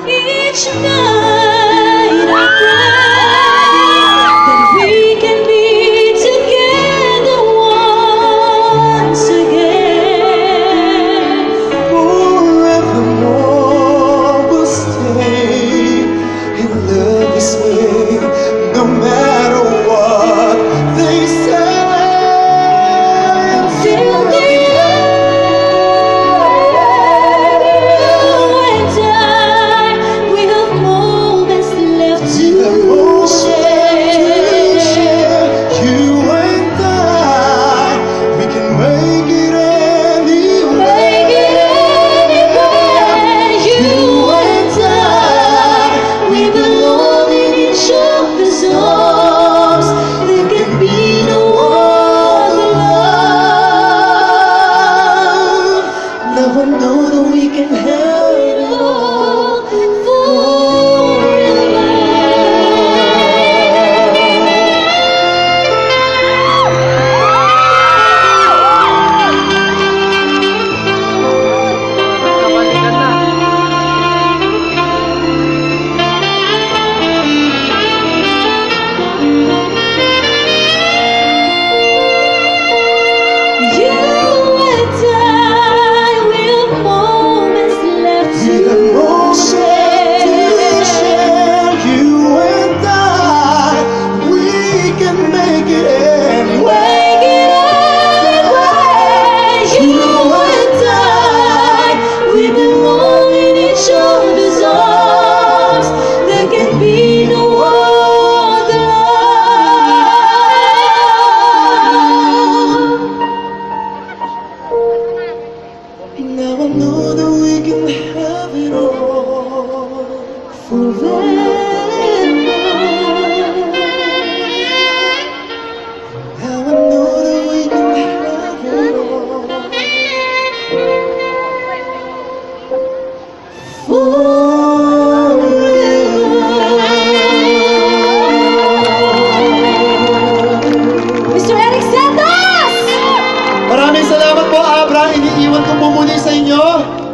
Each night I pray that we can be together once again. Forevermore we'll stay in love this way, no matter what they say. Till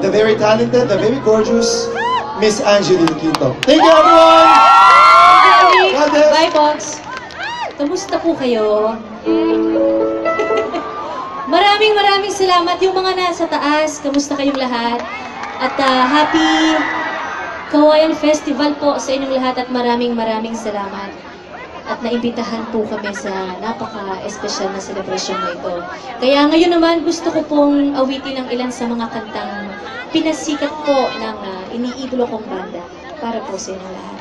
the the very talented, the very gorgeous Miss Angeline Quinto. Thank you, everyone! Bye, Pogs! Kamusta po kayo? Maraming salamat yung mga nasa taas. Kamusta kayong lahat? At happy Kawayan Festival po sa inyong lahat at maraming salamat. At naimbitahan po kami sa napaka-espesyal na selebrasyon na ito. Kaya ngayon naman gusto ko pong awitin ang ilan sa mga kantang pinasikat po ng iniidolo kong banda para po sa inyong lahat.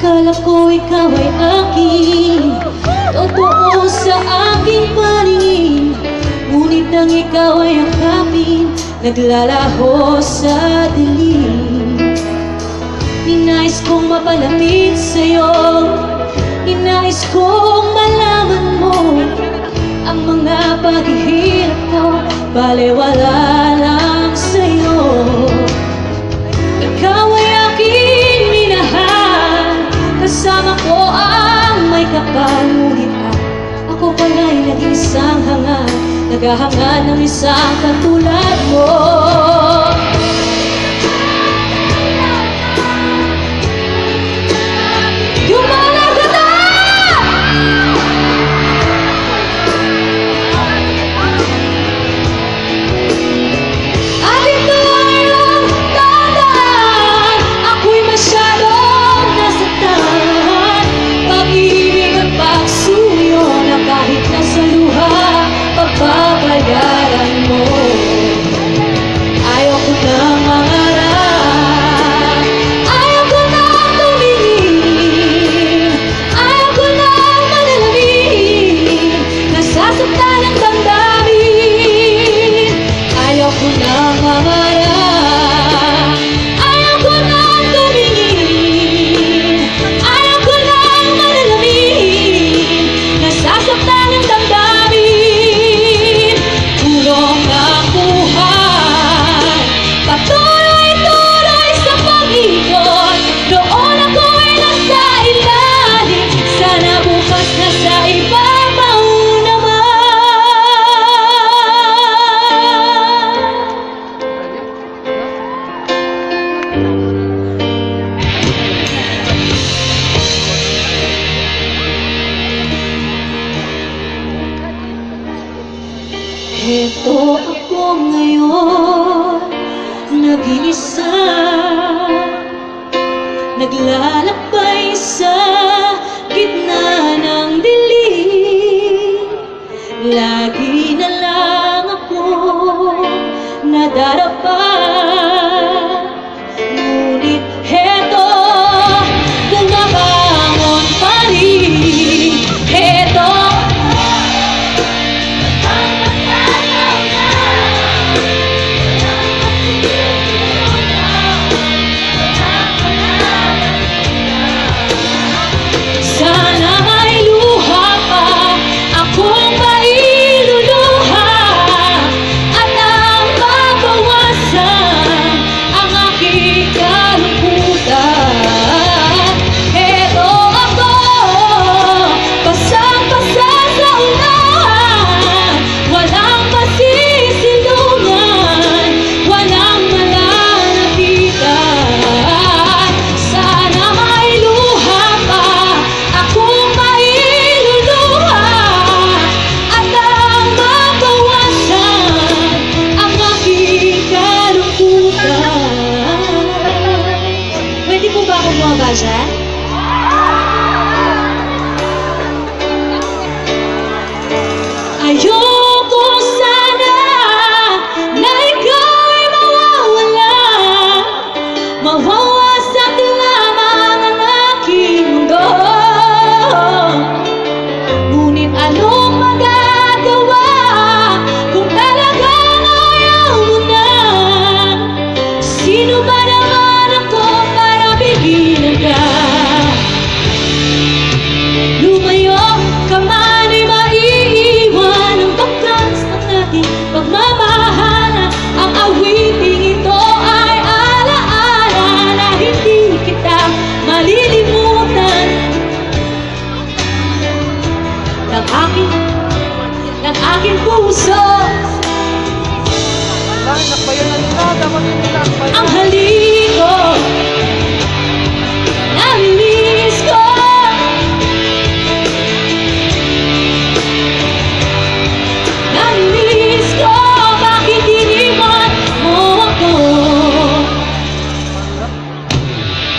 Akala ko ikaw ay akin, totoo sa aking paningin. Ngunit nang ikaw ay akapin, naglalaho sa dilim. Ninais kong mapalapit sa'yo, ninais kong malaman mo ang mga paghihirap ko, balewala lang sa'yo. Ikaw ay aking minahal, kasama ko ang may kapal. Ngunit ako pala'y naging isang hanga, naghahangad ng isang katulad mo. mag-isa, naglalakbay sa gitna ng dilim. Lagi na lang ako nadarapa, ngunit heto, bumabangon pa rin. Heto, sana may luha pa akong mailuluha, at ang mabawasan ang aking kalungkutan. Heto ako, basang-basa sa unahan, walang masisilungan, walang malalapitan. Sana may luha pa akong mailuluha, at ang mabawasan ang aking kalungkutan. Pwede po ba akong bumaba dyan? Ayoko sana na ikaw'y mawawala, mawawasak lamang ang aking mundo. Ngunit anong magagawa kung talagang ayaw mo na? Sino ba naman ako para pigilan ka? Lumayo ka man ay maiiwan ang bakas ng ating pagmamahal. Ang awiting ito ay alaala na hindi kita malilimutan. Ng aking puso, ang halik ko, namimiss ko. Namimiss ko, bakit iniwan mo ako?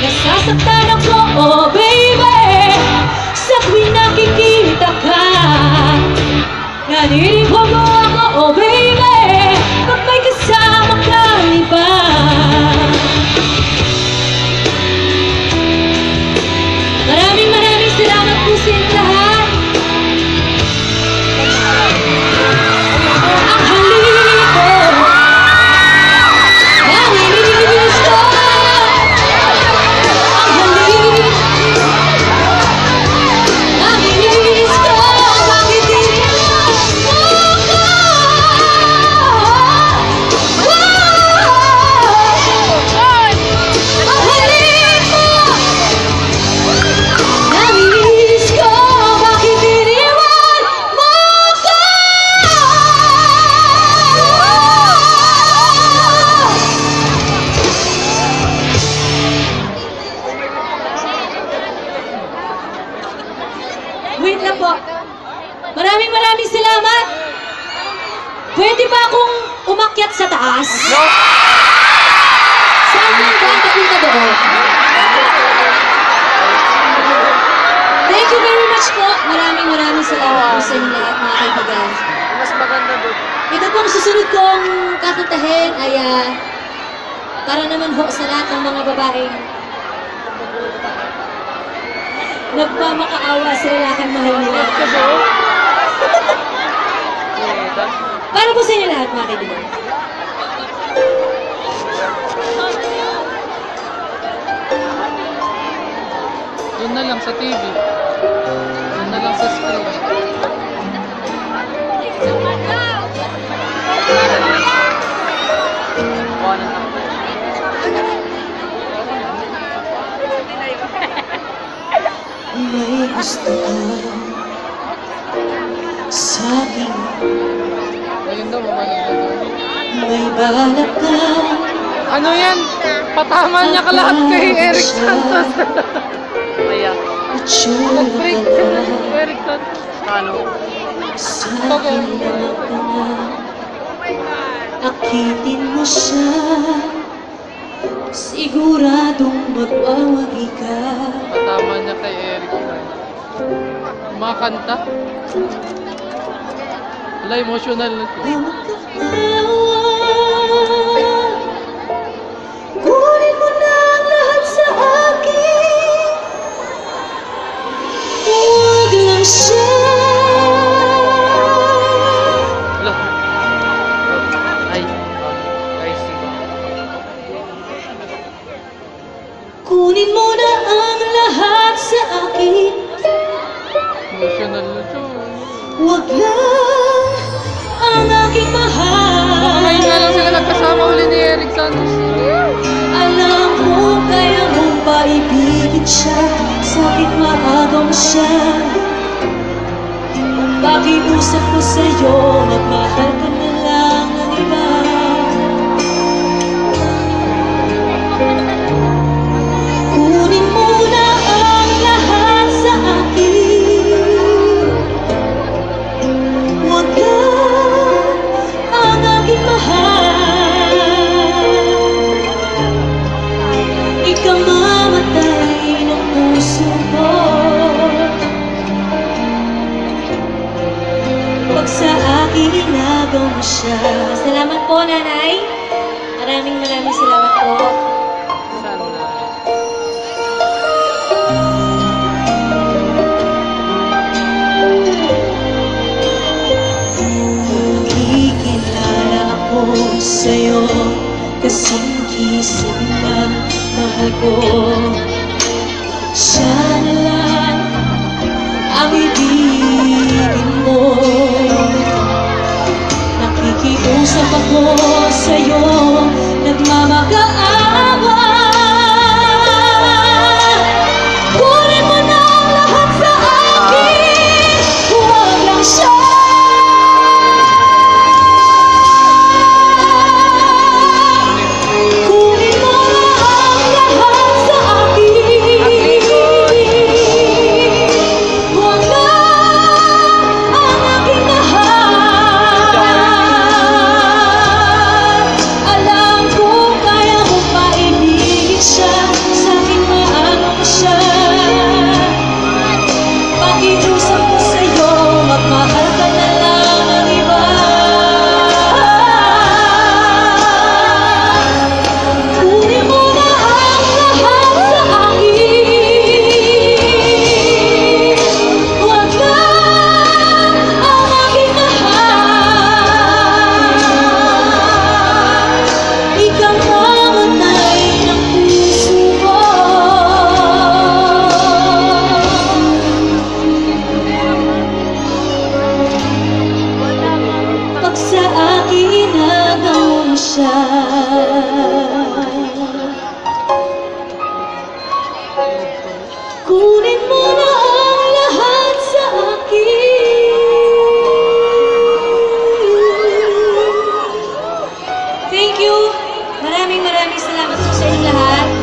Nasasaktan ako, oh baby, sa tuwing nakikita ka. Naniniwag mo ako, oh baby, pag may kasama kang iba. Maraming salamat po sa inyo lahat. Ang halik ko, namimiss ko. Ang halik, namimiss ko. Bakit iniwan mo ako? Ang halik ko, namimiss ko. Bakit iniwan mo ako? Wait lang po. Maraming salamat. Pwede ba akong umakyat sa taas? Saan yung daan papunta doon? Thank you very much po. Maraming salamat po sa inyo lahat, mga kaibigan. Mas maganda doon. Ito pong susunod kong kakantahin ay para naman ho sa lahat ng mga babaeng nagmamakaawa sa lalaking mahal nila. Para po sa inyo lahat, mga kaibigan. Doon na lang sa TV. Doon na lang sa screen. May gusto ka sa akin, Ayun daw, mamalag na daw. may balak ka. Ano yan? Patama niya ka lahat kay Eric Santos. Kaya. Itsura Nag-break ka ka na. lang Eric Santos. Ano? sa akin naman. Akitin mo siya Siguradong magwawagi ka. Patama niya kay Eric. Mga kanta. Wala, emotional na siya. Kunin mo na ang lahat sa akin. Huwag lang siya. Wala. Ay. Ay, sige. Kunin mo na ang lahat sa akin. Emotional na siya. Huwag lang ang aking mahal. Ngayon nga lang sila nagkasama uli ni Eric Santos. Alam mo kaya mong paibigin siya, sakit maagaw siya. Pakiusap ko sa'yo, magmahal ka na lang ng iba. Kunin mo na ang lahat sa akin. Huwag lang ang aking mahal. Ikamamatay ng puso ko. Pag sa akin inagaw mo siya. Salamat po, Nanay. Maraming salamat po. Sana. Nakikilala ako sa'yo, kasing kisip na mahal ko. Siya na lang ang ibigin mo. Nakikiusap ako sa'yo, nagmamakaawa. Kunin mo na ang lahat sa akin. Huwag lang siya. Kunin mo na ang lahat sa akin. Huwag lang ang aking mahal. Alam ko kaya mo paibigin siya, sa akin maano ko siya. Pakiusap ko sa'yo, magmahal ka na lang ng iba. Kunin mo na ang lahat sa akin. Huwag lang ang aking mahal. Ikamamatay ng puso ko. Pag sa akin inagaw mo siya. Kunin mo na ang lahat sa akin. Thank you. Maraming salamat po sa inyong lahat.